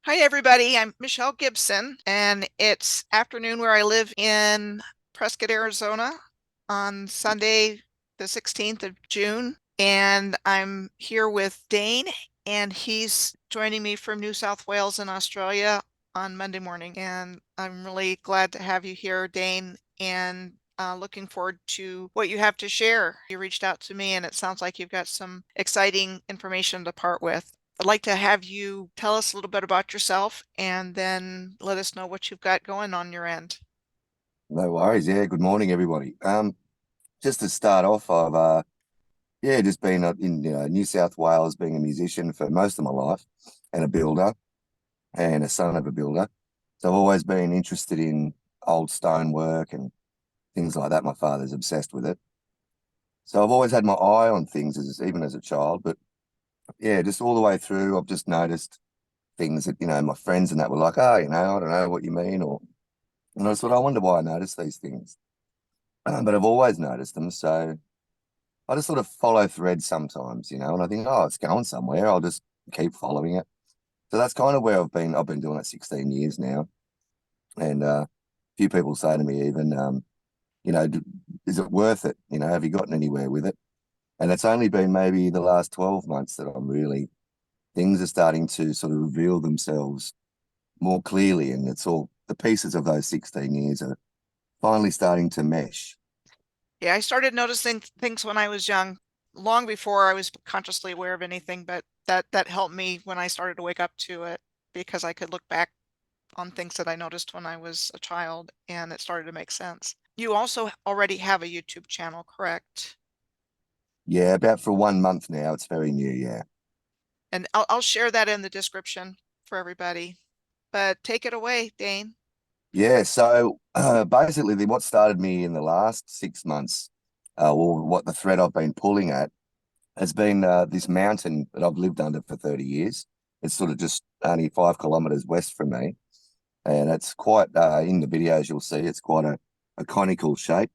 Hi, everybody. I'm Michelle Gibson, and it's afternoon where I live in Prescott, Arizona on Sunday, the 16th of June. And I'm here with Dane, and he's joining me from New South Wales in Australia on Monday morning. And I'm really glad to have you here, Dane, and looking forward to what you have to share. You reached out to me, and it sounds like you've got some exciting information to part with. I'd like to have you tell us a little bit about yourself and then let us know what you've got going on your end. No worries. Yeah, good morning, everybody. Just to start off, I've just been in New South Wales, being a musician for most of my life, and a builder, and a son of a builder. So I've always been interested in old stonework and things like that. My father's obsessed with it, so I've always had my eye on things, even as a child. But yeah, just all the way through, I've just noticed things that my friends and that were like, oh, I don't know what you mean, or and I thought, I wonder why I noticed these things. But I've always noticed them, so I just sort of follow threads sometimes, and I think, oh, it's going somewhere. I'll just keep following it. So that's kind of where I've been. I've been doing it 16 years now. And a few people say to me even, is it worth it? Have you gotten anywhere with it? And it's only been maybe the last 12 months that things are starting to sort of reveal themselves more clearly. And it's all the pieces of those 16 years are finally starting to mesh. Yeah, I started noticing things when I was young, long before I was consciously aware of anything, but that helped me when I started to wake up to it because I could look back on things that I noticed when I was a child and it started to make sense. You also already have a YouTube channel, correct? Yeah, about for 1 month now. It's very new. Yeah. And I'll share that in the description for everybody. But take it away, Dane. Yeah, so basically, what started me in the last 6 months, or what the thread I've been pulling at, has been this mountain that I've lived under for 30 years. It's sort of just only 5 kilometers west from me, and it's quite, in the videos you'll see, it's quite a conical shape,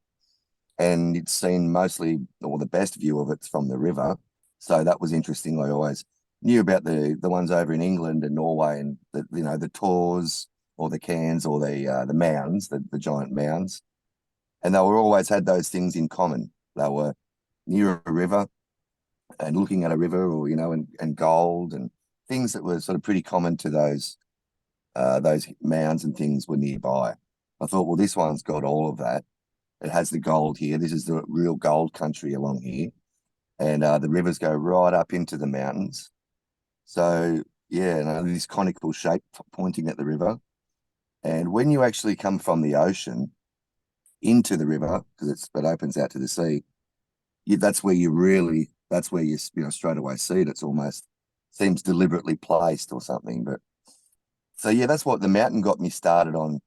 and it's seen mostly, or the best view of it's from the river. So that was interesting. I always knew about the ones over in England and Norway, and the tors or the cans or the mounds, the giant mounds, and they were always had those things in common. They were near a river and looking at a river, or and gold and things that were sort of pretty common to those mounds and things were nearby. I thought, well, this one's got all of that. It has the gold here. This is the real gold country along here, and the rivers go right up into the mountains. So yeah, this conical shape pointing at the river. And when you actually come from the ocean into the river, because it opens out to the sea, that's where you straight away see it. It's almost seems deliberately placed or something. But so yeah, that's what the mountain got me started on.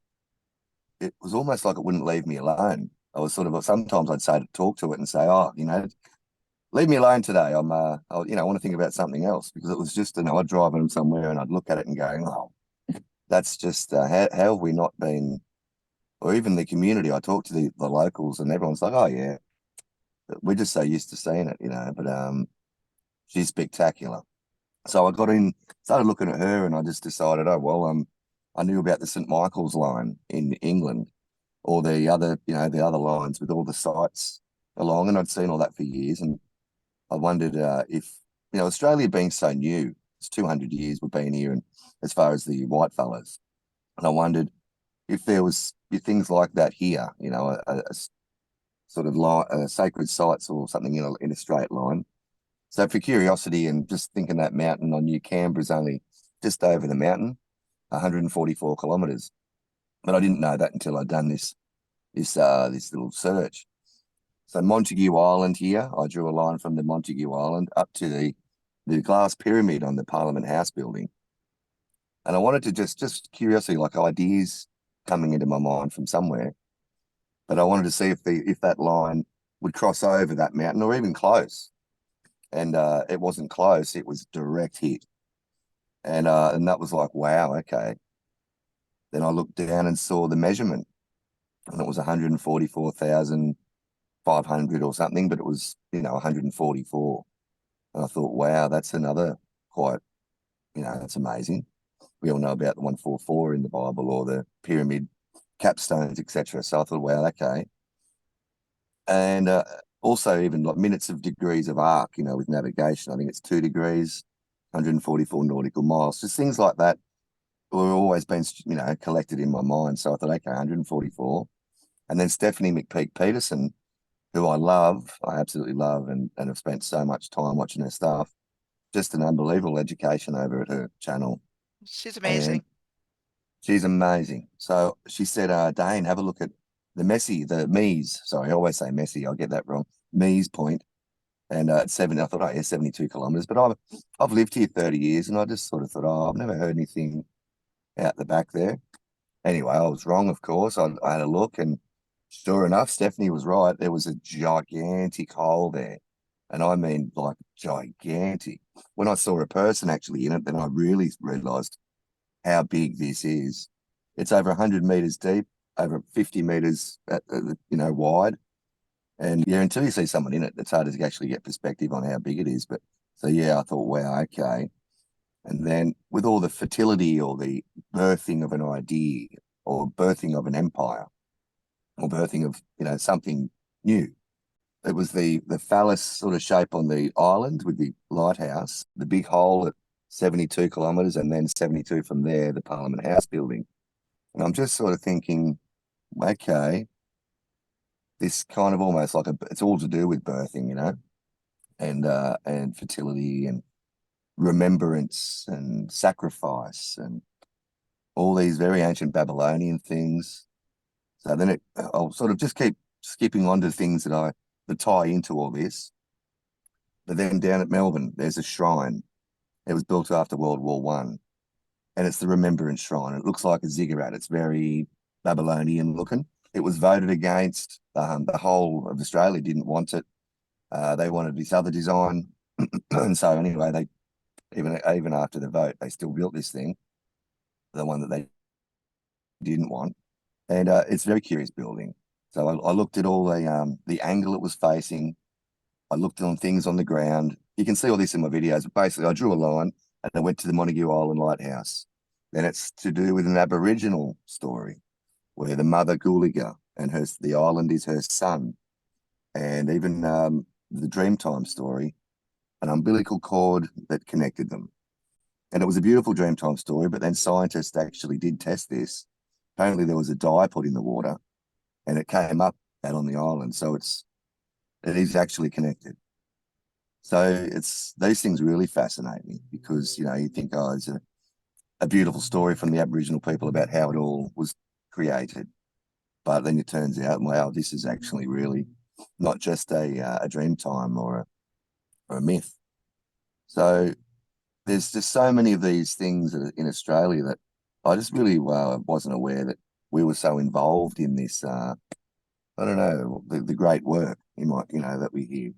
It was almost like it wouldn't leave me alone. I was sort of sometimes I'd say to talk to it and say, oh, leave me alone today. I want to think about something else, because it was just, I'd drive in somewhere and I'd look at it and going, oh, that's just, how have we not been, or even the community. I talked to the locals and everyone's like, oh yeah, we're just so used to seeing it. But she's spectacular. So I got in, started looking at her, and I just decided, oh well, I knew about the St. Michael's line in England, or the other lines with all the sites along, and I'd seen all that for years, and I wondered if Australia being so new, it's 200 years we've been here, and as far as the white fellas, and I wondered if there was things like that here, sort of sacred sites or something in a straight line. So for curiosity and just thinking, that mountain, I knew Canberra's only just over the mountain, 144 kilometres. But I didn't know that until I'd done this little search. So Montague Island here, I drew a line from the Montague Island up to the glass pyramid on the Parliament House building. And I wanted to just curiosity, like ideas coming into my mind from somewhere. But I wanted to see if that line would cross over that mountain or even close. And it wasn't close, it was direct hit. And that was like, wow, okay. Then I looked down and saw the measurement, and it was 144,500 or something, but it was 144. And I thought, wow, that's another quite, that's amazing. we all know about the 144 in the Bible or the pyramid capstones, etc. So I thought, wow, okay. And also even like minutes of degrees of arc, with navigation. I think it's 2 degrees, 144 nautical miles, just things like that were always been, collected in my mind. So I thought, okay, 144. And then Stephanie McPeak Peterson, who I absolutely love, and have spent so much time watching her stuff. Just an unbelievable education over at her channel. She's And amazing. she's amazing. So she said, Dane, have a look at the Mies. Sorry, I always say Messi. I'll get that wrong. Mies Point. And it's I thought, oh, yeah, 72 kilometers. But I've lived here 30 years and I just sort of thought, oh, I've never heard anything out the back there. Anyway, I was wrong, of course. I had a look and sure enough, Stephanie was right. There was a gigantic hole there. And I mean, like, gigantic. When I saw a person actually in it, then I really realized how big this is. It's over 100 meters deep, over 50 meters wide. And yeah, until you see someone in it, it's hard to actually get perspective on how big it is. But so yeah, I thought, wow, okay. And then with all the fertility or the birthing of an idea or birthing of an empire or birthing of, something new, it was the phallus sort of shape on the island with the lighthouse, the big hole at 72 kilometres, and then 72 from there, the Parliament House building. And I'm just sort of thinking, okay, this kind of almost like it's all to do with birthing, and fertility and remembrance and sacrifice and all these very ancient Babylonian things. So then I'll sort of just keep skipping on to things that tie into all this. But then down at Melbourne, there's a shrine. It was built after World War One, and it's the Remembrance Shrine. It looks like a ziggurat. It's very Babylonian looking. It was voted against. The whole of Australia didn't want it. They wanted this other design, and so anyway, they even after the vote, they still built this thing, the one that they didn't want, and it's a very curious building. So I looked at all the angle it was facing. I looked on things on the ground. You can see all this in my videos. But basically, I drew a line and I went to the Montague Island Lighthouse. Then it's to do with an Aboriginal story where the mother Gooliga and the island is her son. And even the Dreamtime story, an umbilical cord that connected them. And it was a beautiful Dreamtime story, but then scientists actually did test this. Apparently there was a dye put in the water and it came up out on the island. So it is actually connected. So these things really fascinate me because, you think, oh, it's a beautiful story from the Aboriginal people about how it all was created. But then it turns out, wow, this is actually really not just a dream time or a myth. So there's just so many of these things in Australia that I just really wasn't aware that we were so involved in this. I don't know, the great work that we hear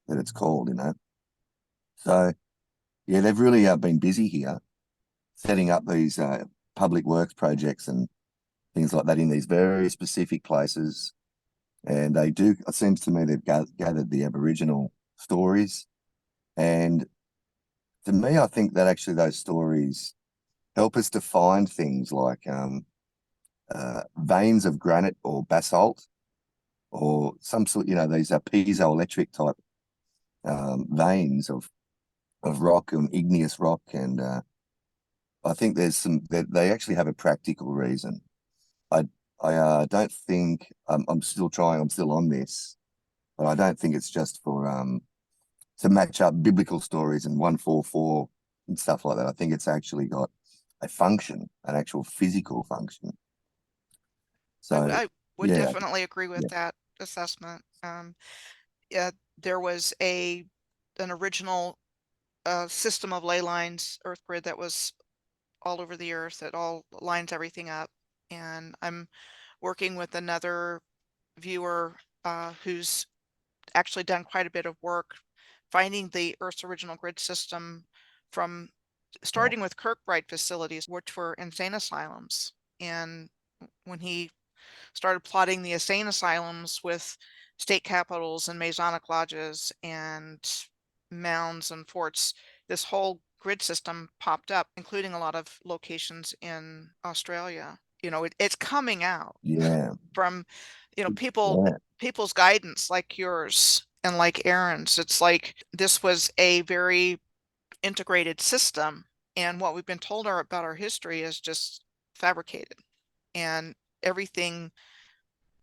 that it's called. So yeah, they've really been busy here setting up these public works projects and things like that in these very specific places. And they do, it seems to me, they've gathered the Aboriginal stories. And to me, I think that actually those stories help us to find things like veins of granite or basalt or some sort, these are piezoelectric type veins of rock and igneous rock. And I think there's that they actually have a practical reason. I don't think I'm still trying. I'm still on this, but I don't think it's just for to match up biblical stories and 144 and stuff like that. I think it's actually got a function, an actual physical function. So I would yeah, definitely agree with yeah, that assessment. Yeah, there was an original system of ley lines, earth grid that was all over the earth that all lines everything up. And I'm working with another viewer who's actually done quite a bit of work finding the Earth's original grid system from right, starting with Kirkbride facilities, which were insane asylums. And when he started plotting the insane asylums with state capitals and Masonic lodges and mounds and forts, this whole grid system popped up, including a lot of locations in Australia. It's coming out Yeah. from, Yeah. people's guidance like yours and like Aaron's. It's like this was a very integrated system, and what we've been told about our history is just fabricated. And everything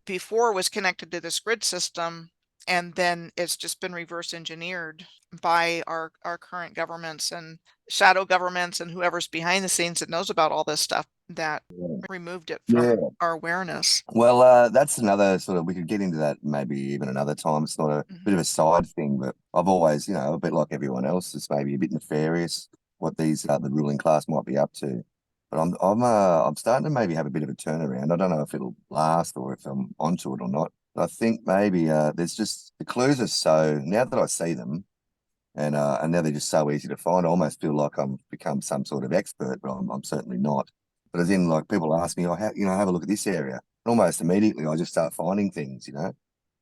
before was connected to this grid system, and then it's just been reverse engineered by our current governments and shadow governments and whoever's behind the scenes that knows about all this stuff that removed it from Yeah. our awareness. Well, that's another sort of, we could get into that maybe even another time. It's not a bit of Mhm. a side thing, but I've always, a bit like everyone else, it's maybe a bit nefarious what these the ruling class might be up to. But I'm starting to maybe have a bit of a turnaround. I don't know if it'll last or if I'm onto it or not. But I think maybe there's just the clues are so now that I see them, and now they're just so easy to find. I almost feel like I'm become some sort of expert, but I'm certainly not. But as in, like people ask me, oh, have a look at this area. And almost immediately, I just start finding things.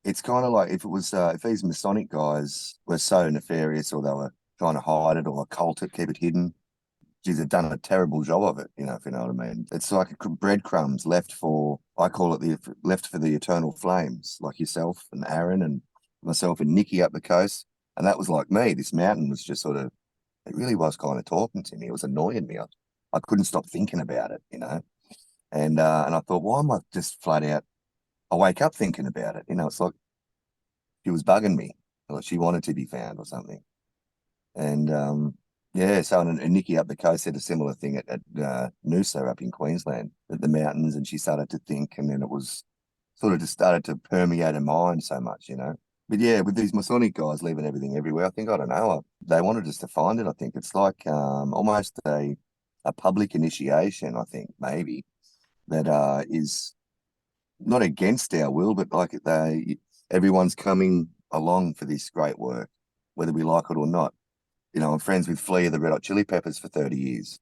It's kind of like if it was if these Masonic guys were so nefarious, or they were trying to hide it or occult it, keep it hidden. Geez, they've done a terrible job of it. If you know what I mean. It's like breadcrumbs left for, I call it the left for the eternal flames, like yourself and Aaron and myself and Nikki up the coast. And that was like me. This mountain was just sort of, it really was kind of talking to me. It was annoying me. I couldn't stop thinking about it. And I thought, why am I just flat out? I wake up thinking about it. It's like she was bugging me, like she wanted to be found or something. And yeah, so and Nikki up the coast said a similar thing at Noosa up in Queensland, at the mountains, and she started to think, and then it was sort of just started to permeate her mind so much. But yeah, with these Masonic guys leaving everything everywhere, I think, I don't know, they wanted us to find it. I think it's like almost a public initiation. I think maybe that is not against our will, but like everyone's coming along for this great work, whether we like it or not. I'm friends with Flea of the Red Hot Chili Peppers for 30 years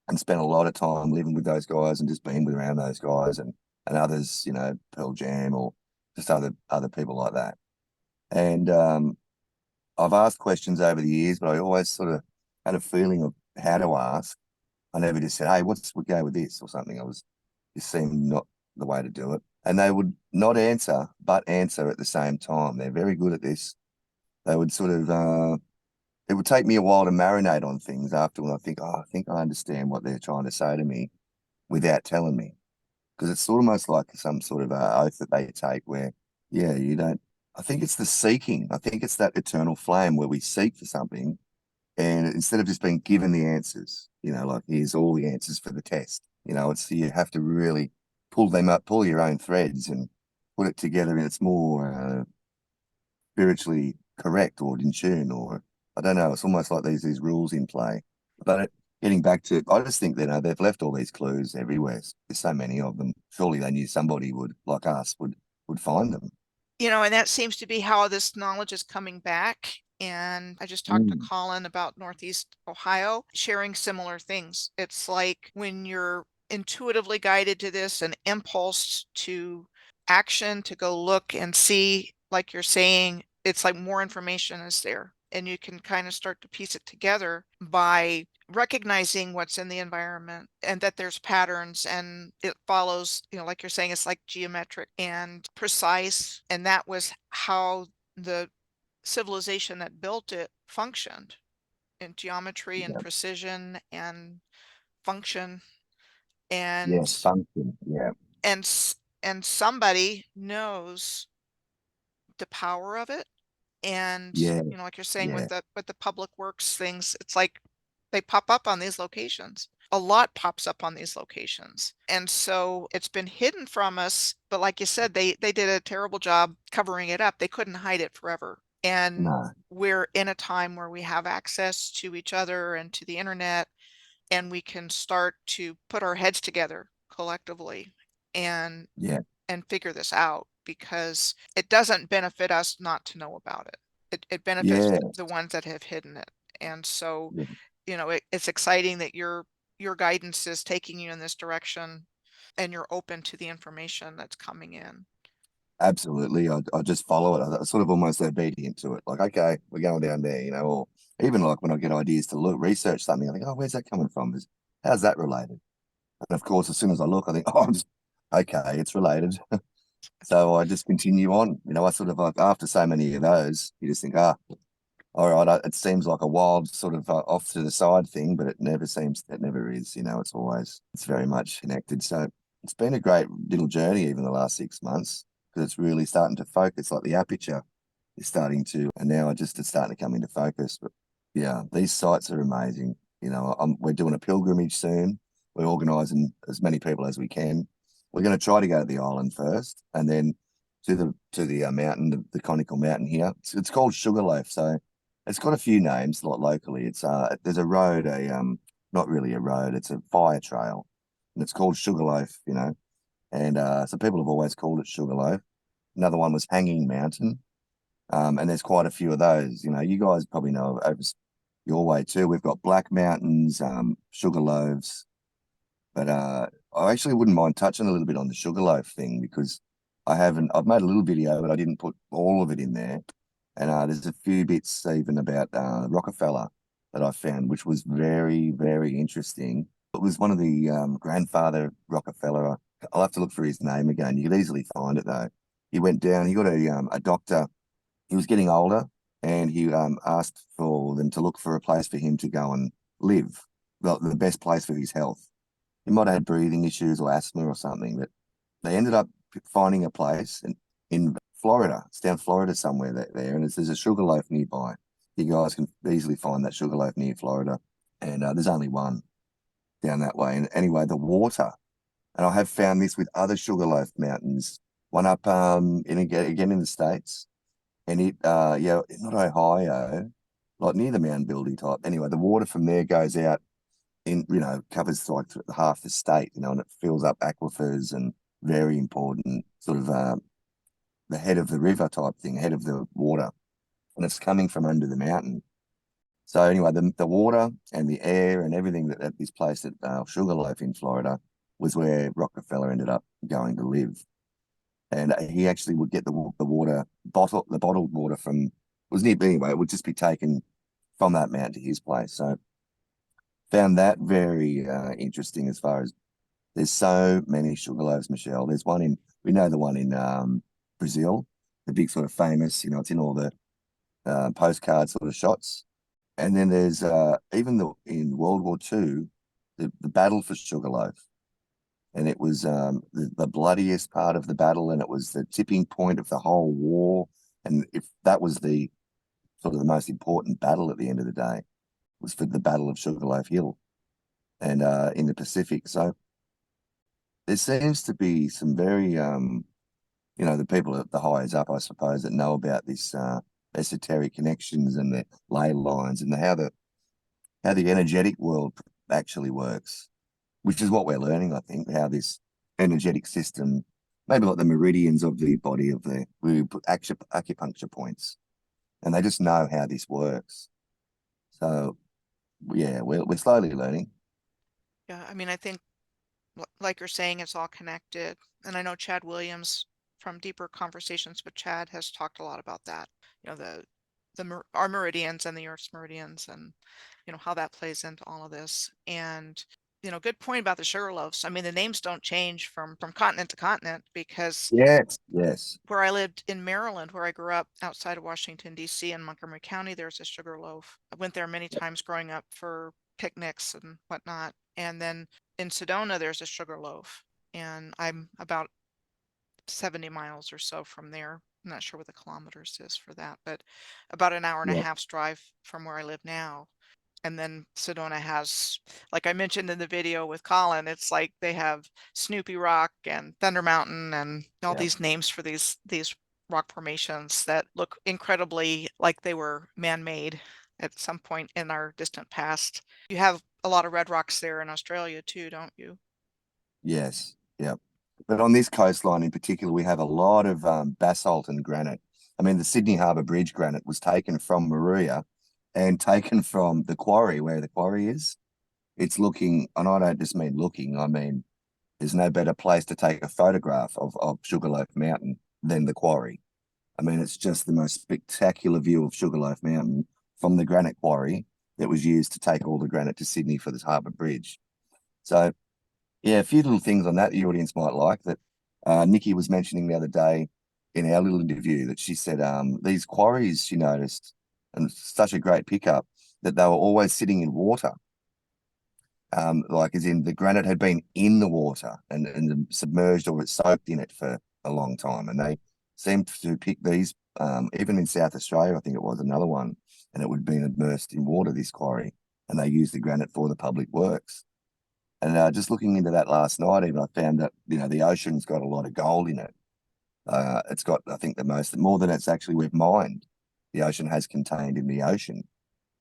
and spent a lot of time living with those guys and just being around those guys and others, Pearl Jam or just other people like that. And I've asked questions over the years, but I always sort of had a feeling of how to ask. I never just said, hey, we go with this or something. It seemed not the way to do it. And they would not answer, but answer at the same time. They're very good at this. They would sort of it would take me a while to marinate on things after when I think, oh, I think I understand what they're trying to say to me without telling me. Because it's almost like some sort of oath that they take where, yeah, you don't. I think it's the seeking. I think it's that eternal flame where we seek for something. And instead of just being given the answers, like here's all the answers for the test, it's you have to really pull them up, pull your own threads and put it together. And it's more spiritually correct or in tune, or I don't know. It's almost like these rules in play. But getting back to, I just think that they've left all these clues everywhere. There's so many of them. Surely they knew somebody would, like us, would find them. And that seems to be how this knowledge is coming back. And I just talked to Mm, Colin about Northeast Ohio, sharing similar things. It's like when you're intuitively guided to this, an impulse to action, to go look and see, like you're saying, it's like more information is there. And you can kind of start to piece it together by recognizing what's in the environment and that there's patterns and it follows, like you're saying, it's like geometric and precise. And that was how the civilization that built it functioned in geometry and yeah. precision and function. Yes, And function. Yeah. and and somebody knows the power of it. And Yeah. like you're saying with Yeah. the public works things, it's like they pop up on these locations. A lot pops up on these locations, and so it's been hidden from us. But like you said, they did a terrible job covering it up. They couldn't hide it forever. And No. we're in a time where we have access to each other and to the internet, and we can start to put our heads together collectively and Yeah. figure this out, because it doesn't benefit us not to know about it. It benefits Yeah. the ones that have hidden it. And so, Yeah. it's exciting that your guidance is taking you in this direction and you're open to the information that's coming in. Absolutely. I just follow it. I sort of almost obedient to it. Like, okay, we're going down there, or even like when I get ideas to look, research something, I think, oh, where's that coming from? How's that related? And of course, as soon as I look, I think, oh, okay, it's related. So I just continue on. I sort of like after so many of those, you just think, all right, it seems like a wild sort of off to the side thing, but it never is. It's very much connected. So it's been a great little journey, even the last 6 months, because it's really starting to focus, like the aperture is starting to, and now it's starting to come into focus. But yeah, these sites are amazing. We're doing a pilgrimage soon. We're organising as many people as we can. We're going to try to go to the island first, and then to the mountain, the conical mountain here. It's called Sugarloaf, so it's got a few names, like locally. There's a road, not really a road, it's a fire trail, and it's called Sugarloaf, and so people have always called it Sugarloaf. Another one was Hanging Mountain, and there's quite a few of those. You guys probably know over your way too. We've got Black Mountains, Sugarloaves, but I actually wouldn't mind touching a little bit on the Sugarloaf thing because I've made a little video, but I didn't put all of it in there. And there's a few bits even about Rockefeller that I found, which was very, very interesting. It was one of the grandfather Rockefeller. I'll have to look for his name again. You could easily find it though. He went down, he got a doctor. He was getting older and he asked for them to look for a place for him to go and live, the best place for his health. He might have had breathing issues or asthma or something, but they ended up finding a place in Florida. It's down Florida somewhere there, and there's a Sugarloaf nearby. You guys can easily find that Sugarloaf near Florida, and there's only one down that way. And anyway, the water, and I have found this with other Sugarloaf mountains, one up again in the States, and yeah, not Ohio, like near the mound building type. Anyway, the water from there goes out covers like half the state, and it fills up aquifers and very important sort of the head of the river type thing, head of the water, and it's coming from under the mountain. So anyway, the water and the air and everything that at this place at Sugarloaf in Florida was where Rockefeller ended up going to live, and he actually would get the bottled water from was near anyway. It would just be taken from that mountain to his place. So found that very interesting as far as there's so many Sugarloaves, Michelle. There's one we know the one in Brazil, the big sort of famous, it's in all the postcard sort of shots. And then there's even in World War II, the battle for Sugarloaf. And it was the bloodiest part of the battle, and it was the tipping point of the whole war. And if that was the sort of the most important battle at the end of the day, was for the Battle of Sugarloaf Hill and in the Pacific. So there seems to be some very the people at the highest up, I suppose, that know about this esoteric connections and the ley lines and how the energetic world actually works, which is what we're learning, I think, how this energetic system, maybe like the meridians of the body we put acupuncture points, and they just know how this works. So yeah, we're slowly learning. Yeah, I mean, I think like you're saying, it's all connected. And I know Chad Williams from Deeper Conversations with Chad has talked a lot about that. Our meridians and the Earth's meridians, and how that plays into all of this. And good point about the Sugarloaves. I mean, the names don't change from continent to continent, because Yes, yes, where I lived in Maryland, where I grew up outside of Washington, D.C. in Montgomery County, there's a Sugarloaf. I went there many times growing up for picnics and whatnot. And then in Sedona, there's a Sugarloaf. And I'm about 70 miles or so from there. I'm not sure what the kilometers is for that, but about an hour and a yeah, half's drive from where I live now. And then Sedona has, like I mentioned in the video with Colin, it's like they have Snoopy Rock and Thunder Mountain and all yeah. these names for these rock formations that look incredibly like they were man-made at some point in our distant past. You have a lot of red rocks there in Australia too, don't you? Yes, yeah. But on this coastline in particular, we have a lot of basalt and granite. I mean, the Sydney Harbour Bridge granite was taken from Moruya and taken from the quarry where the quarry is. It's looking, and I don't just mean looking, I mean, there's no better place to take a photograph of Sugarloaf Mountain than the quarry. I mean, it's just the most spectacular view of Sugarloaf Mountain from the granite quarry that was used to take all the granite to Sydney for the Harbour Bridge. So, yeah, a few little things on that the audience might like that Nikki was mentioning the other day in our little interview that she said these quarries she noticed, and such a great pickup, that they were always sitting in water. Like as in the granite had been in the water and submerged or soaked in it for a long time. And they seemed to pick these, even in South Australia, I think it was another one, and it would have been immersed in water, this quarry, and they used the granite for the public works. And just looking into that last night, even I found that, the ocean's got a lot of gold in it. It's got, I think, the most, more than it's actually we've mined, the ocean has contained in the ocean.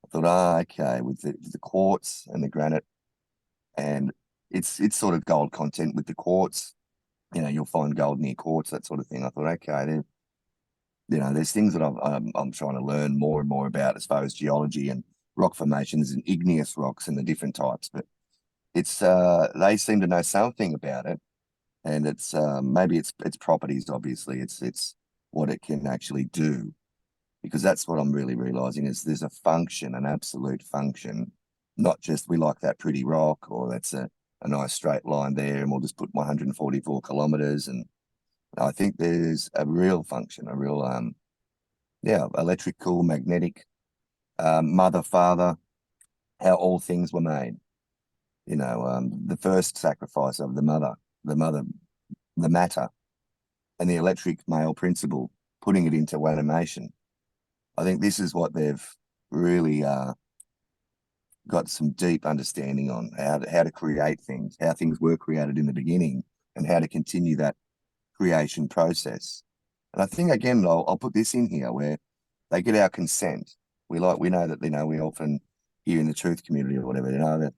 I thought, okay, with the quartz and the granite, and it's sort of gold content with the quartz. You'll find gold near quartz, that sort of thing. I thought, okay, there's things that I'm trying to learn more and more about as far as geology and rock formations and igneous rocks and the different types. But it's they seem to know something about it, and it's maybe its properties. Obviously, it's what it can actually do, because that's what I'm really realizing is there's a function, an absolute function, not just we like that pretty rock or that's a nice straight line there and we'll just put 144 kilometers. And I think there's a real function, a real, electrical, magnetic, mother, father, how all things were made. The first sacrifice of the mother, the matter, and the electric male principle, putting it into animation. I think this is what they've really got some deep understanding on how to create things, how things were created in the beginning, and how to continue that creation process. And I think again, I'll put this in here where they get our consent. We know that we often hear in the truth community or whatever, that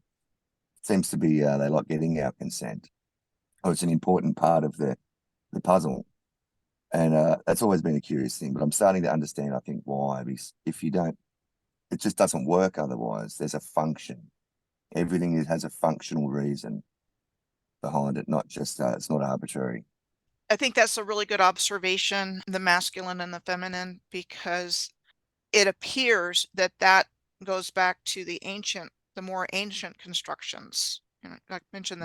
seems to be they like getting our consent. Oh, it's an important part of the puzzle. And that's always been a curious thing, but I'm starting to understand, I think, why. Because if you don't, it just doesn't work otherwise. There's a function. Everything has a functional reason behind it, not just, it's not arbitrary. I think that's a really good observation, the masculine and the feminine, because it appears that that goes back to the more ancient constructions. Like I mentioned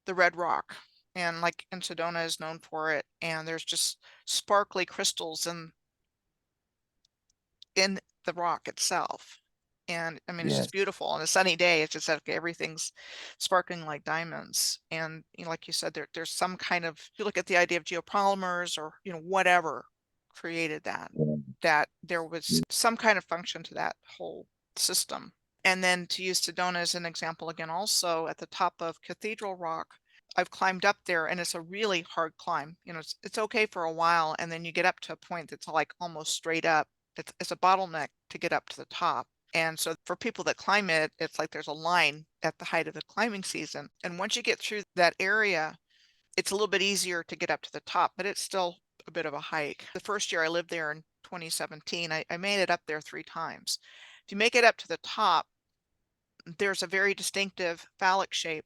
the red rock, and like in Sedona is known for it, and there's just sparkly crystals in the rock itself. And I mean, it's Yes. just beautiful. On a sunny day, it's just like everything's sparkling like diamonds. And like you said, there's some kind of, if you look at the idea of geopolymers or whatever created that, Yeah. that there was some kind of function to that whole system. And then to use Sedona as an example again, also at the top of Cathedral Rock, I've climbed up there and it's a really hard climb. It's okay for a while, and then you get up to a point that's like almost straight up. It's a bottleneck to get up to the top. And so for people that climb it, it's like there's a line at the height of the climbing season. And once you get through that area, it's a little bit easier to get up to the top, but it's still a bit of a hike. The first year I lived there in 2017, I made it up there 3 times. If you make it up to the top, there's a very distinctive phallic shape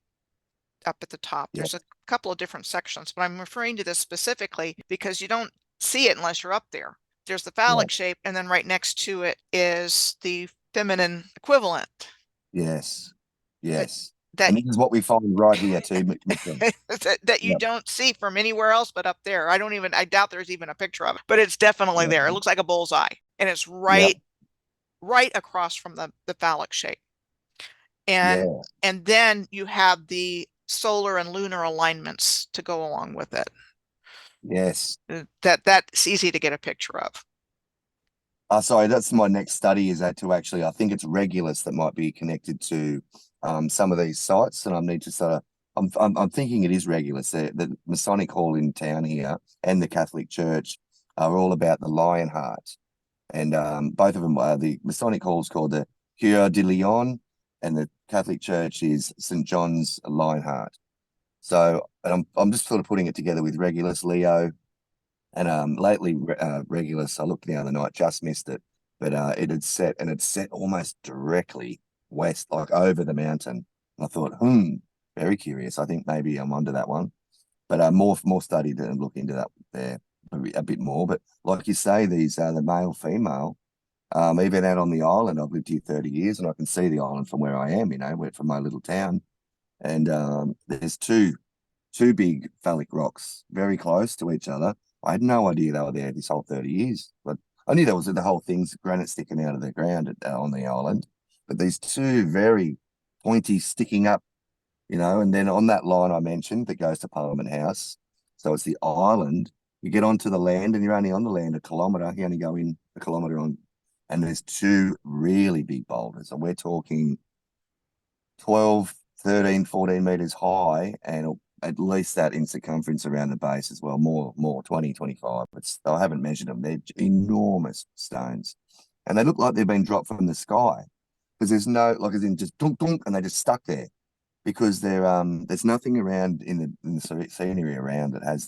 up at the top. Yeah. There's a couple of different sections, but I'm referring to this specifically because you don't see it unless you're up there. There's the Yeah. phallic shape, and then right next to it is the feminine equivalent Yes. that Yes. that And this is what we find right here too, Mitchell. that you Yep. don't see from anywhere else but up there. I doubt there's even a picture of it, but it's definitely there. It looks like a bullseye, and it's Yep. right across from the phallic shape. And Yeah. and then you have the solar and lunar alignments to go along with it. Yes. That's easy to get a picture of. Sorry, that's my next study is that to actually, I think it's Regulus that might be connected to some of these sites. And I need to sort of, I'm thinking it is Regulus. The Masonic Hall in town here and the Catholic Church are all about the lion heart. And both of them are, the Masonic Hall is called the Cœur de Lion, and the Catholic Church is St. John's Lionheart. So, and I'm just sort of putting it together with Regulus, Leo, and lately, Regulus, I looked the other night, just missed it, but it's set almost directly west, like over the mountain. And I thought, very curious. I think maybe I'm onto that one, but more study to look into that there. a bit more. But like you say, these the male female. Even out on the island, I've lived here 30 years and I can see the island from where I am, from my little town. And there's two big phallic rocks very close to each other. I had no idea they were there this whole 30 years, but I knew there was the whole thing's granite sticking out of the ground on the island. But these two very pointy sticking up, and then on that line I mentioned that goes to Parliament House. So it's the island. You get onto the land and you're only on the land a kilometre. You only go in a kilometre on, and there's two really big boulders. And we're talking 12, 13, 14 meters high and at least that in circumference around the base as well, more 20, 25. I haven't measured them. They're enormous stones. And they look like they've been dropped from the sky because there's no, like as in just dunk, dunk, and they just stuck there because there's nothing around in the scenery around that has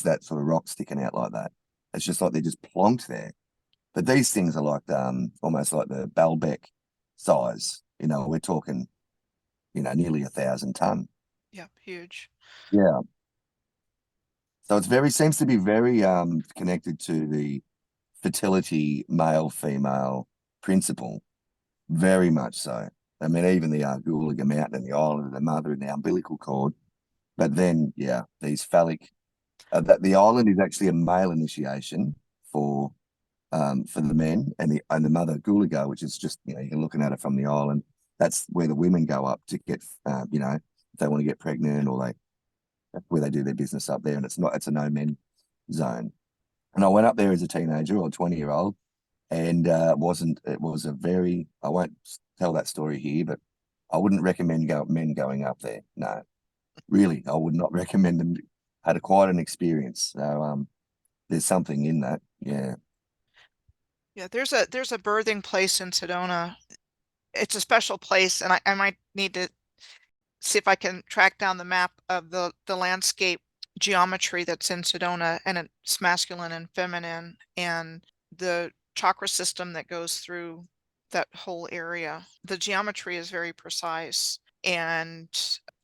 that sort of rock sticking out like that. It's just like they're just plonked there. But these things are like almost like the Baalbek size. We're talking, nearly 1,000 ton. Yep, huge. Yeah. So seems to be very connected to the fertility male female principle. Very much so. I mean, even the Gulaga Mountain and the island of the mother and the umbilical cord. But then, yeah, these phallic. That the island is actually a male initiation for the men, and the mother Gulaga, which is just you're looking at it from the island. That's where the women go up to get if they want to get pregnant or that's where they do their business up there, and it's a no men zone. And I went up there as a teenager or 20-year-old, and it was a very I won't tell that story here, but I wouldn't recommend men going up there. No, really, I would not recommend them. Had quite an experience. So there's something in that. Yeah. Yeah, there's a birthing place in Sedona. It's a special place, and I might need to see if I can track down the map of the landscape geometry that's in Sedona, and it's masculine and feminine, and the chakra system that goes through that whole area. The geometry is very precise, and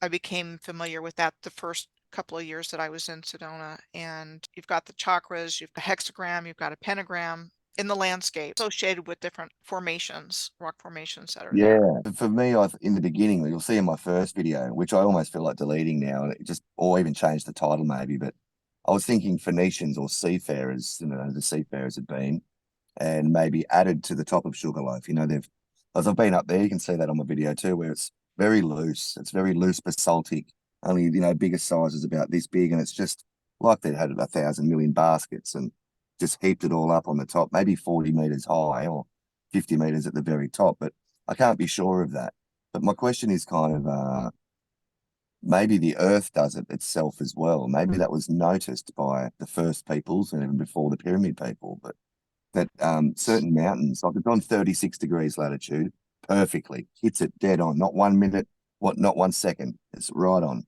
I became familiar with that the first couple of years that I was in Sedona. And you've got the chakras, you've got a hexagram, you've got a pentagram in the landscape associated with different formations, rock formations that are there. Yeah, for me, in the beginning, you'll see in my first video, which I almost feel like deleting now, and or even change the title maybe. But I was thinking Phoenicians or seafarers, the seafarers had been, and maybe added to the top of Sugarloaf. As I've been up there, you can see that on my video too, where it's very loose. It's very loose basaltic. Only biggest size is about this big, and it's just like they had 1,000 million baskets and just heaped it all up on the top, maybe 40 meters high or 50 meters at the very top. But I can't be sure of that. But my question is kind of maybe the Earth does it itself as well. Maybe that was noticed by the first peoples and even before the pyramid people. But that certain mountains, like it's on 36 degrees latitude, perfectly hits it dead on. Not 1 minute, not 1 second. It's right on.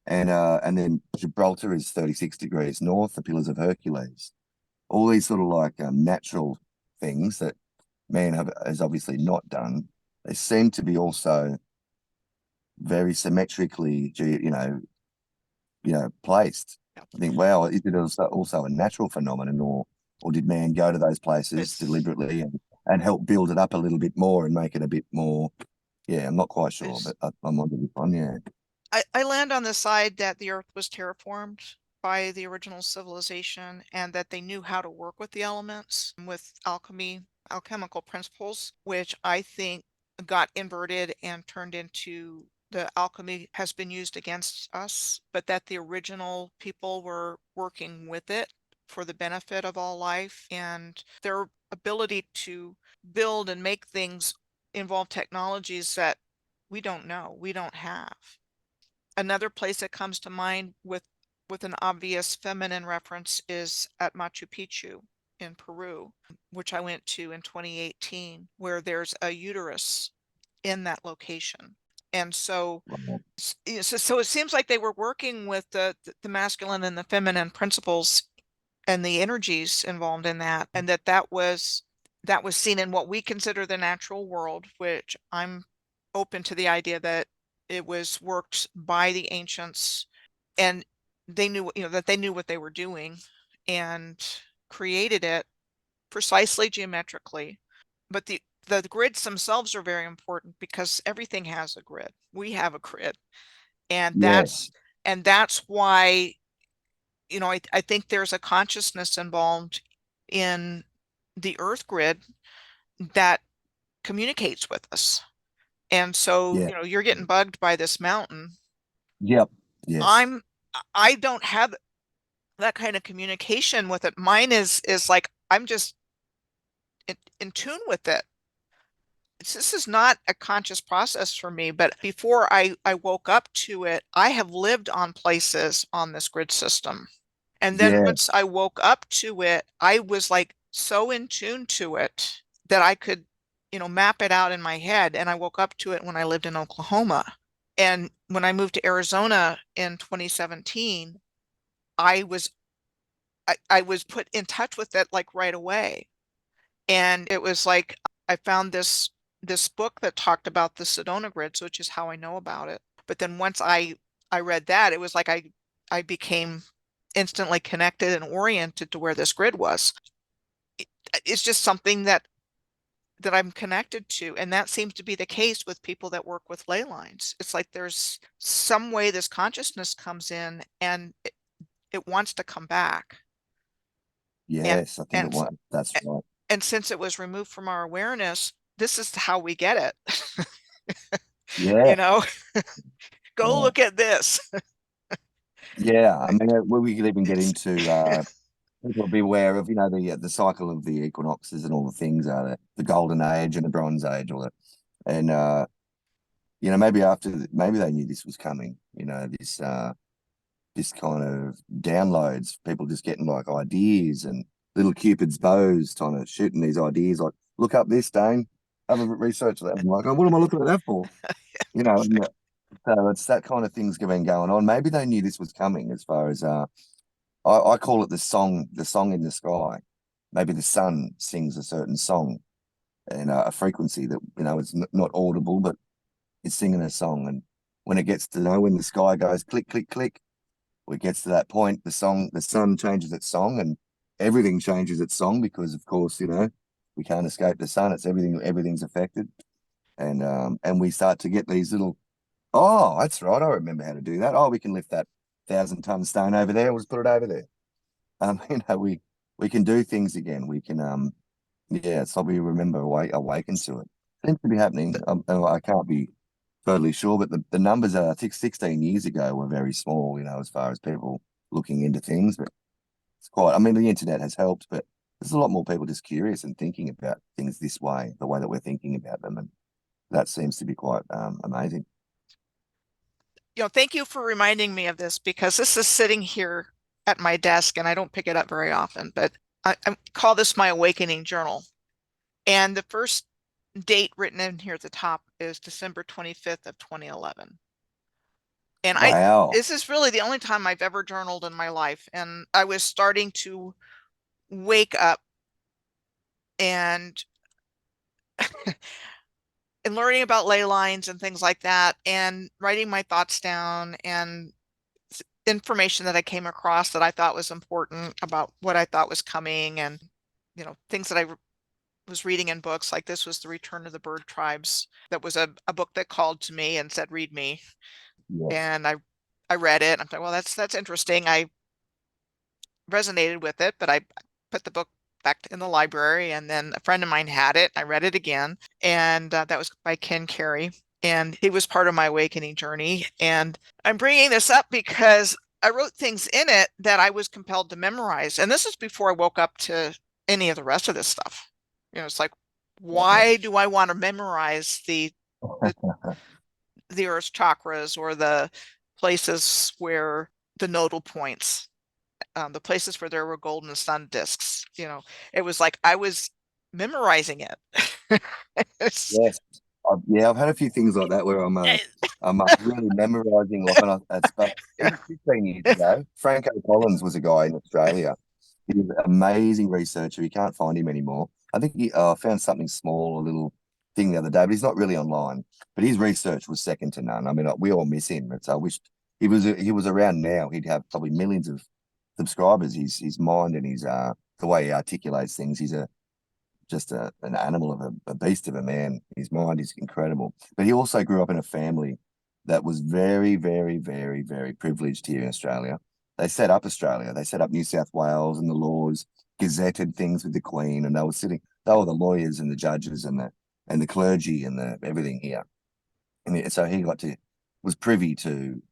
And then Gibraltar is 36 degrees north. The Pillars of Hercules. All these sort of like natural things that man has obviously not done. They seem to be also very symmetrically, placed. I think, wow, is it also a natural phenomenon, or did man go to those places It's deliberately and help build it up a little bit more and make it a bit more? Yeah, I'm not quite sure, it's but I'm on this one. Yeah, I land on the side that the earth was terraformed by the original civilization, and that they knew how to work with the elements with alchemical principles, which I think got inverted and turned into the alchemy has been used against us, but that the original people were working with it for the benefit of all life, and their ability to build and make things involve technologies that we don't know, we don't have. Another place that comes to mind with an obvious feminine reference is at Machu Picchu in Peru, which I went to in 2018, where there's a uterus in that location. And so well, so it seems like they were working with the masculine and the feminine principles and the energies involved in that, and that was seen in what we consider the natural world, which I'm open to the idea that it was worked by the ancients, and they knew that they knew what they were doing, and created it precisely geometrically. But the grids themselves are very important because everything has a grid. We have a grid. And Yes. that's why, I think there's a consciousness involved in the Earth grid that communicates with us. And so, Yeah. you're getting bugged by this mountain. Yep. Yes. I'm I don't have that kind of communication with it. Mine is like I'm just in tune with it. This is not a conscious process for me, but before I woke up to it, I have lived on places on this grid system. And then Yeah. once I woke up to it, I was like so in tune to it that I could, map it out in my head. And I woke up to it when I lived in Oklahoma. And when I moved to Arizona in 2017, I was I was put in touch with it like right away. And it was like I found this book that talked about the Sedona grids, which is how I know about it. But then once I read that, it was like I became instantly connected and oriented to where this grid was. It's just something that I'm connected to, and that seems to be the case with people that work with ley lines. It's like there's some way this consciousness comes in and it wants to come back. And Yes. I think it and was. That's right. and since it was removed from our awareness, this is how we get it. Yeah. You know, go Yeah. look at this. Yeah. I mean, we could even get into people be aware of, the cycle of the equinoxes and all the things, the golden age and the bronze age, all that. And maybe maybe they knew this was coming, this kind of downloads, people just getting like ideas and little Cupid's bows, trying to shooting these ideas like, look up this, Dane, have a research that. I'm like, oh, what am I looking at that for? And so it's that kind of things been going on. Maybe they knew this was coming as far as I call it the song in the sky. Maybe the sun sings a certain song and a frequency that, is not audible, but it's singing a song. And when it gets to when the sky goes click, click, click, when it gets to that point, the sun changes its song and everything changes its song because, of course, we can't escape the sun. It's everything's affected. And we start to get these little, oh, that's right. I remember how to do that. Oh, we can lift that 1,000-ton stone over there. We'll just put it over there. We can do things again. We can, yeah, it's like we remember awaken to it. Seems to be happening. I can't be totally sure, but the numbers I think 16 years ago were very small, as far as people looking into things. But it's quite, I mean, the internet has helped, but there's a lot more people just curious and thinking about things this way, the way that we're thinking about them. And that seems to be quite amazing. Thank you for reminding me of this because this is sitting here at my desk and I don't pick it up very often, but I call this my awakening journal. And the first date written in here at the top is December 25th of 2011. And Wow. this is really the only time I've ever journaled in my life. And I was starting to wake up and and learning about ley lines and things like that and writing my thoughts down and information that I came across that I thought was important about what I thought was coming and things that I was reading in books like this was The Return of the Bird Tribes. That was a book that called to me and said read me, Yes. and I read it. I'm like, well, that's interesting. I resonated with it, but I put the book back in the library, and then a friend of mine had it. I read it again, and that was by Ken Carey, and he was part of my awakening journey. And I'm bringing this up because I wrote things in it that I was compelled to memorize, and this is before I woke up to any of the rest of this stuff. It's like, why do I want to memorize the the Earth's chakras or the places where the nodal points, the places where there were golden sun discs? It was like I was memorizing it. It's, Yes. Yeah, I've had a few things like that where I'm really memorizing, like, but even 15 years ago, Franco Collins was a guy in Australia. He was an amazing researcher. You can't find him anymore. I think he found something small, a little thing the other day, but he's not really online. But his research was second to none. I mean, we all miss him. It's I wish he was around now. He'd have probably millions of subscribers. His mind and his the way he articulates things. He's an animal of a beast of a man. His mind is incredible. But he also grew up in a family that was very, very, very, very privileged here in Australia. They set up Australia. They set up New South Wales and the laws, gazetted things with the Queen, and they were the lawyers and the judges and the clergy and the everything here. And so he was privy to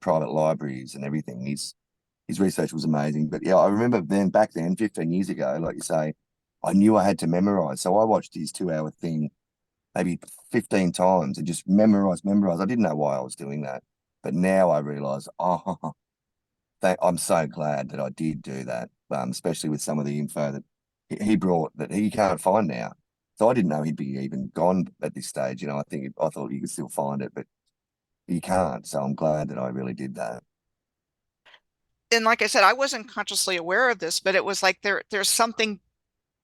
private libraries and everything. His research was amazing. But yeah, I remember back then, 15 years ago, like you say, I knew I had to memorize. So I watched his 2 hour thing maybe 15 times and just memorize. I didn't know why I was doing that. But now I realize, I'm so glad that I did do that, especially with some of the info that he brought that he can't find now. So I didn't know he'd be even gone at this stage. I thought you could still find it, but you can't. So I'm glad that I really did that. And like I said, I wasn't consciously aware of this, but it was like there's something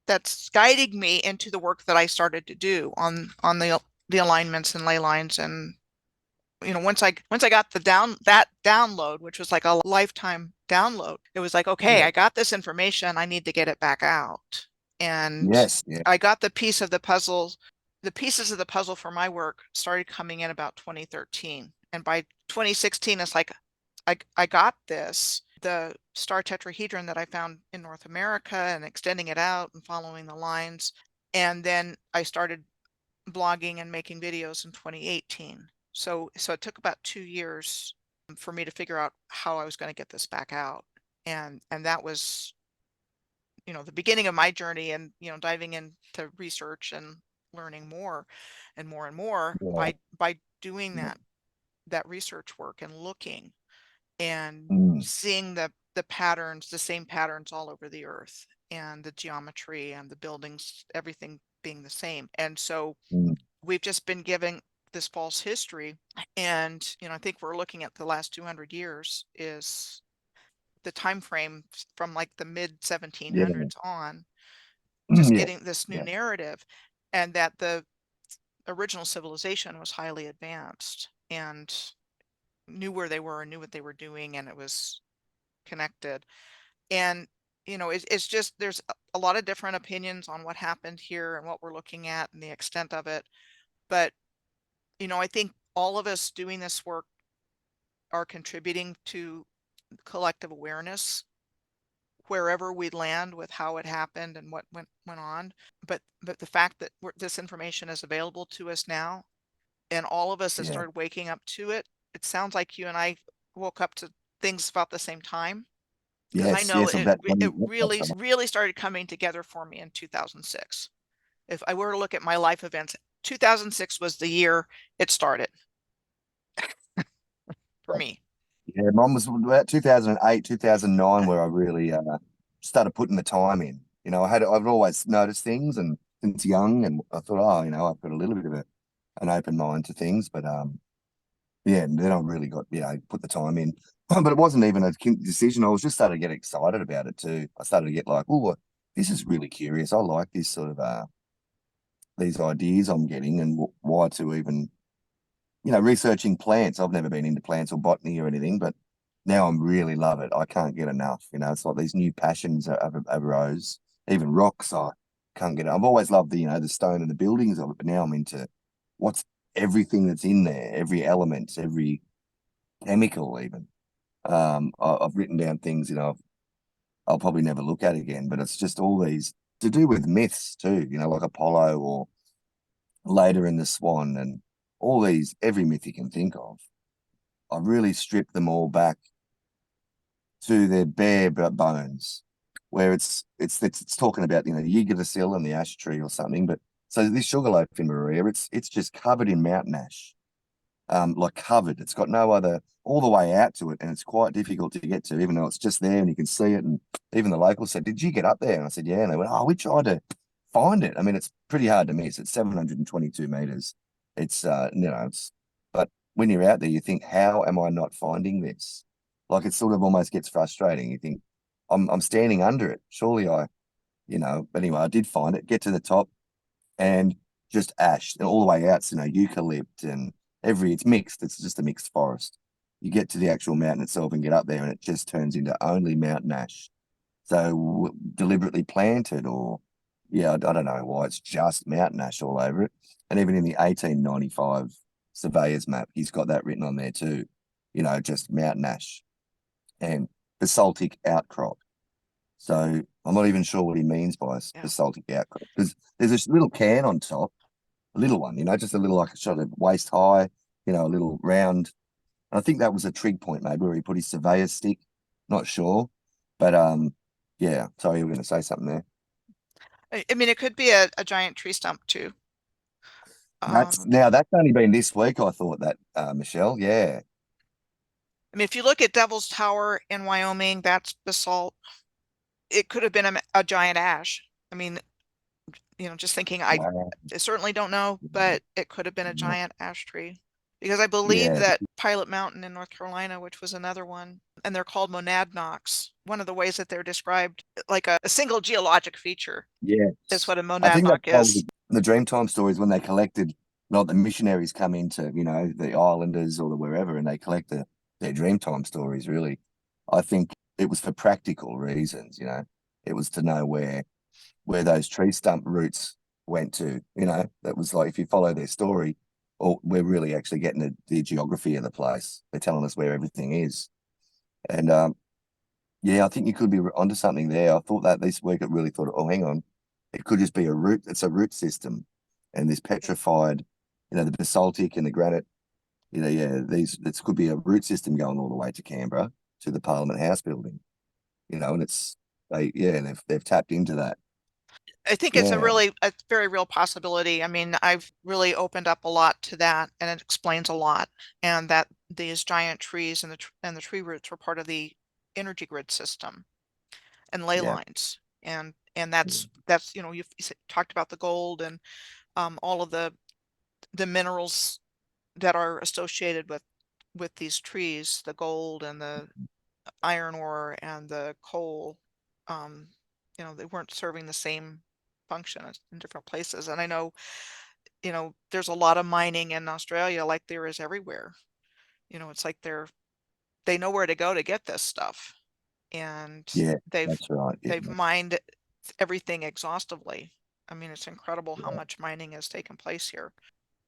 that's guiding me into the work that I started to do on the alignments and ley lines. And once I got that download, which was like a lifetime download, it was like, okay, Yeah. I got this information, I need to get it back out. And Yes. Yeah. I got the pieces of the puzzle for my work started coming in about 2013. And by 2016, it's like I got this, the star tetrahedron that I found in North America, and extending it out and following the lines. And then I started blogging and making videos in 2018. So it took about 2 years for me to figure out how I was going to get this back out. And that was, the beginning of my journey, and, diving into research and learning more and more and more Yeah. by doing that research work and looking and Mm, seeing the patterns, the same patterns all over the earth, and the geometry and the buildings, everything being the same. And so mm. we've just been given this false history. And, I think we're looking at the last 200 years is the time frame from like the mid Yeah. 1700s on, just Yeah. getting this new Yeah. narrative, and that the original civilization was highly advanced and knew where they were and knew what they were doing, and it was connected. And it's just there's a lot of different opinions on what happened here and what we're looking at and the extent of it. But I think all of us doing this work are contributing to collective awareness wherever we land with how it happened and what went on. But the fact that this information is available to us now, and all of us have Yeah. started waking up to it. It sounds like you and I woke up to things about the same time, because I Yes. know Yes. Of it that. it That's really right. really started coming together for me in 2006. If I were to look at my life events, 2006 was the year it started for me. Yeah, mine was about 2008, 2009, where I really started putting the time in. I've always noticed things and since young, and I thought, I've got a little bit of an open mind to things, but yeah, and then I really got, put the time in. But it wasn't even a decision. I was just started to get excited about it too. I started to get like, oh, this is really curious. I like this sort of these ideas I'm getting, and why to even researching plants. I've never been into plants or botany or anything, but now I'm really love it. I can't get enough. It's like these new passions arose. Even rocks, I can't get it. I've always loved the stone and the buildings of it, but now I'm into what's everything that's in there, every element, every chemical, even. I've written down things, I'll probably never look at again, but it's just all these to do with myths too, like Apollo or later in the Swan and all these, every myth you can think of. I've really stripped them all back to their bare bones, where it's talking about Yggdrasil and the ash tree or something. But so this sugarloaf in Moruya, it's just covered in mountain ash, like covered. It's got no other all the way out to it, and it's quite difficult to get to, even though it's just there and you can see it. And even the locals said, "Did you get up there?" And I said, "Yeah." And they went, "Oh, we tried to find it." I mean, it's pretty hard to miss. It's 722 meters. It's but when you're out there, you think, "How am I not finding this?" Like it sort of almost gets frustrating. You think, "I'm standing under it. Surely But anyway, I did find it. Get to the top, and just ash and all the way out. Eucalypt and it's mixed. It's just a mixed forest. You get to the actual mountain itself and get up there, and it just turns into only mountain ash. So deliberately planted, or yeah, I don't know why it's just mountain ash all over it. And even in the 1895 surveyor's map, he's got that written on there too. You know, just mountain ash and basaltic outcrop. So I'm not even sure what he means by Yeah. basaltic outcrop, because there's this little can on top, a little one, you know, just a little, like a shot of waist high, you know, a little round. And I think that was a trig point maybe where he put his surveyor's stick. Not sure, but yeah. Sorry, you were going to say something there. I mean, it could be a giant tree stump too. That's Um, now that's only been this week. I thought that, Michelle. Yeah, I mean, if you look at Devil's Tower in Wyoming, that's basalt. It could have been a giant ash. I mean, just thinking, wow. I certainly don't know, but it could have been a giant ash tree. Because I believe Yeah, that Pilot Mountain in North Carolina, which was another one, and they're called monadnocks. One of the ways that they're described, like a single geologic feature, is yes. what a I think that's monadnock why is. the Dreamtime stories, when they collected, not the missionaries come into, you know, the islanders or the wherever, and they collect their Dreamtime stories. Really, I think it was for practical reasons. You know, it was to know where those tree stump roots went to. You know, that was like if you follow their story, or we're really actually getting the geography of the place. They're telling us where everything is, and yeah, I think you could be onto something there. I thought that this week, it really thought, oh, hang on, it could just be a root. It's a root system, and this petrified, you know, the basaltic and the granite. You know, yeah, these this could be a root system going all the way to Canberra to the Parliament House building. You know, and they've tapped into that. I think it's Yeah, a very real possibility. I mean, I've really opened up a lot to that, and it explains a lot. And that these giant trees and the tree roots were part of the energy grid system and ley yeah, lines. And that's you've talked about the gold and all of the minerals that are associated with these trees, the gold and the iron ore and the coal. Um, they weren't serving the same function in different places. And I know, there's a lot of mining in Australia like there is everywhere. It's like they know where to go to get this stuff. And yeah. they've That's right. Yeah, they've mined everything exhaustively. I mean, it's incredible how yeah. much mining has taken place here.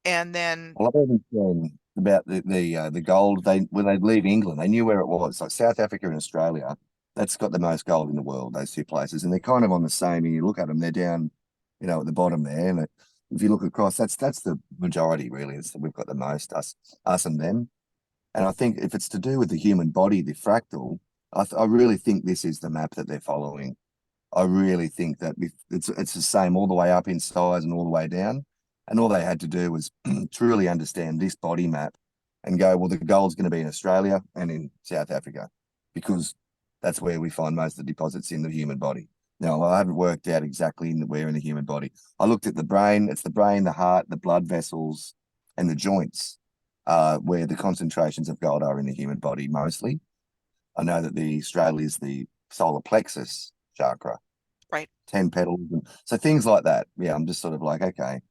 And then, Well, I've even seen about the gold. They when they leave England, they knew where it was. Like South Africa and Australia, that's got the most gold in the world. Those two places, and they're kind of on the same. And you look at them, they're down, you know, at the bottom there. And if you look across, that's the majority really. It's we've got the most, us and them. And I think if it's to do with the human body, the fractal, I really think this is the map that they're following. I really think that it's the same all the way up in size and all the way down. And all they had to do was truly understand this body map and go, well, the gold's going to be in Australia and in South Africa, because that's where we find most of the deposits in the human body. Now, I haven't worked out exactly where in the human body. I looked at the brain. It's the brain, the heart, the blood vessels, and the joints, where the concentrations of gold are in the human body mostly. I know that the Australia is the solar plexus chakra, right. 10 petals. And so things like that. Yeah, I'm just sort of like, okay,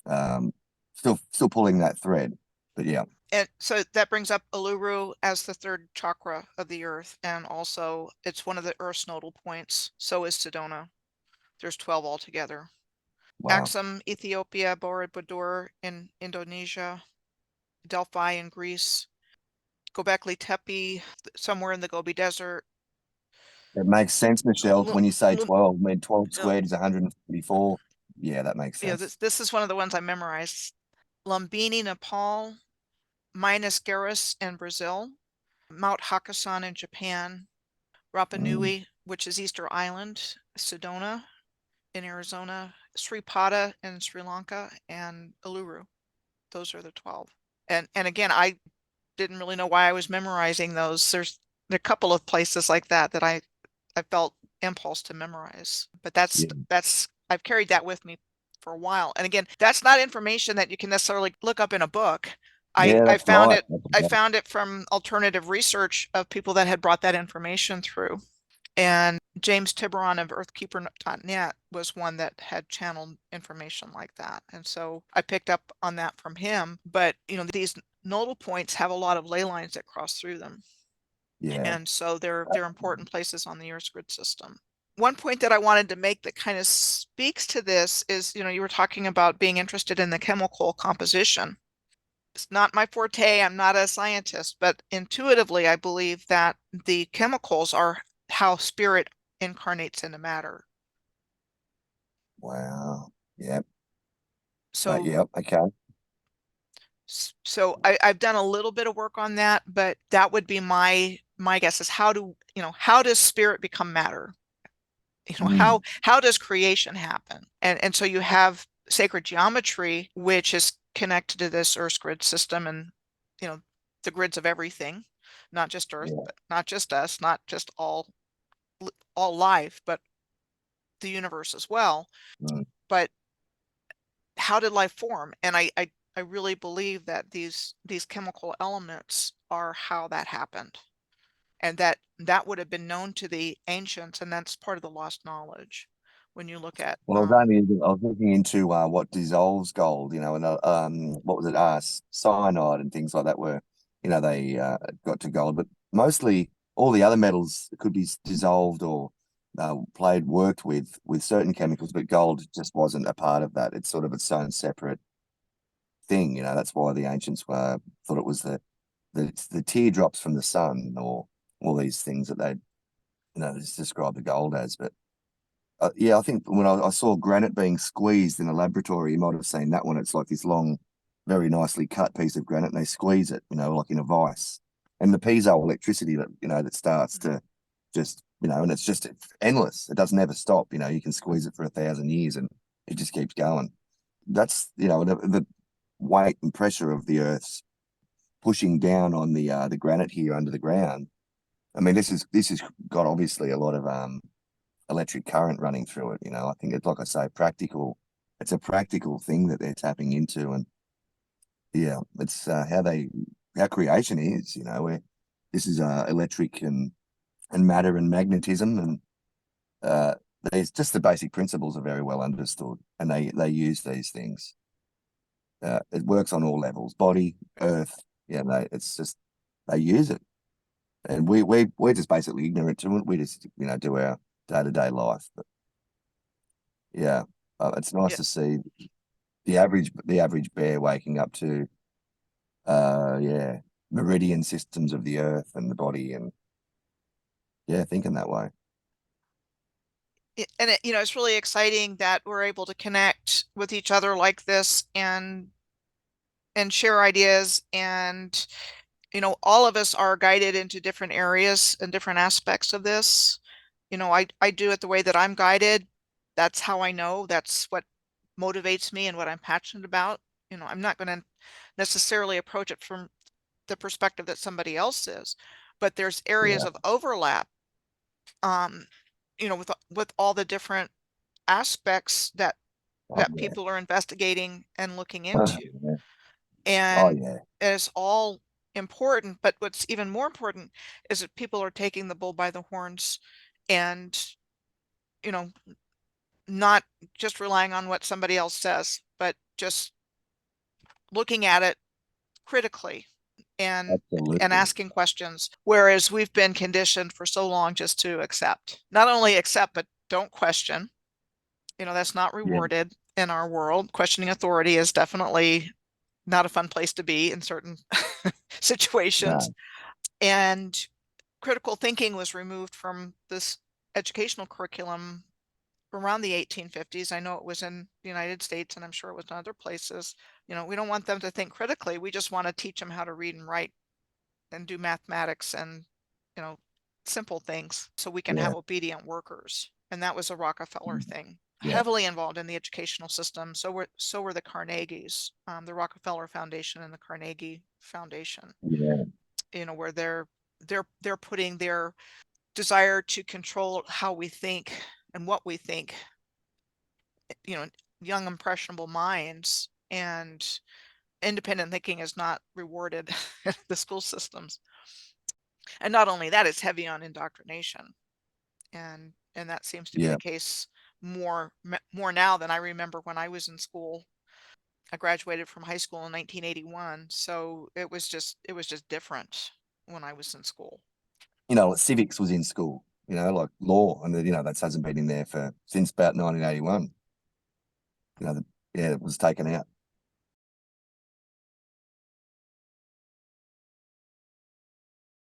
um, still pulling that thread. But yeah, And so that brings up Uluru as the third chakra of the earth. And also it's one of the earth's nodal points. So is Sedona. There's 12 altogether. wow. Axum, Ethiopia, Borobudur in Indonesia, Delphi in Greece, Göbekli Tepe somewhere in the Gobi Desert. It makes sense, Michelle, Lu- when you say Lu- 12. I mean, 12 uh, squared is 144. Yeah, that makes this sense. this is one of the ones I memorized. Lumbini, Nepal, Minas Gerais in Brazil, Mount Hakkasan in Japan, Rapa Mm, Nui, which is Easter Island, Sedona in Arizona, Sri Pada in Sri Lanka, and Uluru. Those are the 12. And again, I didn't really know why I was memorizing those. There's a couple of places like that that I felt impulse to memorize. But yeah. that's I've carried that with me for a while. And again, that's not information that you can necessarily look up in a book. I Yeah, I that's found right. it That's I right. found it from alternative research of people that had brought that information through. And James Tiburon of earthkeeper.net was one that had channeled information like that. And so I picked up on that from him. But, these nodal points have a lot of ley lines that cross through them. Yeah. And so they're important places on the Earth's grid system. One point that I wanted to make that kind of speaks to this is, you were talking about being interested in the chemical composition. It's not my forte, I'm not a scientist, but intuitively I believe that the chemicals are how spirit incarnates into matter. Wow. Yep. So Yep. Okay. I've done a little bit of work on that, but that would be my guess is how does spirit become matter? Mm, How does creation happen? And so you have sacred geometry, which is connected to this Earth grid system and the grids of everything, not just Earth, yeah. but not just us, not just all life, but the universe as well. Mm. But how did life form? And I really believe that these chemical elements are how that happened. And that would have been known to the ancients, and that's part of the lost knowledge when you look at Well, I was looking into what dissolves gold, and what was it? Cyanide and things like that were, they got to gold, but mostly all the other metals could be dissolved or worked with certain chemicals, but gold just wasn't a part of that. It's sort of its own separate thing. That's why the ancients thought it was the teardrops from the sun, or all these things that they just describe the gold as. But yeah, I think when I saw granite being squeezed in a laboratory, you might have seen that one. It's like this long, very nicely cut piece of granite, and they squeeze it, like in a vice. And the piezo electricity that starts to just, and it's endless. It doesn't ever stop. You can squeeze it for 1,000 years and it just keeps going. That's, the weight and pressure of the Earth's pushing down on the granite here under the ground. I mean, this has got obviously a lot of electric current running through it. I think it's, like I say, practical. It's a practical thing that they're tapping into, and yeah, it's how creation is. Where this is electric and matter and magnetism, and uh, there's just the basic principles are very well understood, and they use these things. It works on all levels, body, earth. Yeah, it's just they use it, and we're just basically ignorant to it. We just do our day-to-day life, but yeah, it's nice yeah, to see the average bear waking up to yeah, meridian systems of the earth and the body, and yeah, thinking that way. and it's really exciting that we're able to connect with each other like this and share ideas and all of us are guided into different areas and different aspects of this. I do it the way that I'm guided. That's how I know. That's what motivates me and what I'm passionate about. I'm not going to necessarily approach it from the perspective that somebody else is, but there's areas Yeah. of overlap, um, with all the different aspects that Oh that yeah. people are investigating and looking Oh into. yeah. Oh And yeah. it's all important, but what's even more important is that people are taking the bull by the horns and, you know, not just relying on what somebody else says, but just looking at it critically and Absolutely. asking questions. Whereas we've been conditioned for so long just to accept, not only accept, but don't question. That's not Yeah. rewarded in our world. Questioning authority is definitely not a fun place to be in certain situations. No. And critical thinking was removed from this educational curriculum around the 1850s. I know it was in the United States and I'm sure it was in other places. We don't want them to think critically. We just want to teach them how to read and write and do mathematics and, you know, simple things so we can Yeah. have obedient workers. And that was a Rockefeller thing, Yeah. heavily involved in the educational system. So were the Carnegies, the Rockefeller Foundation and the Carnegie Foundation, Yeah. where they're putting their desire to control how we think and what we think, you know, young impressionable minds, and independent thinking is not rewarded in the school systems. And not only that, it's heavy on indoctrination, and that seems to be the Yeah. case more now than I remember when I was in school. I graduated from high school in 1981, so it was just different when I was in school. You know, like civics was in school, you know, like law, and you know, that hasn't been in there for since about 1981. You know, yeah, it was taken out.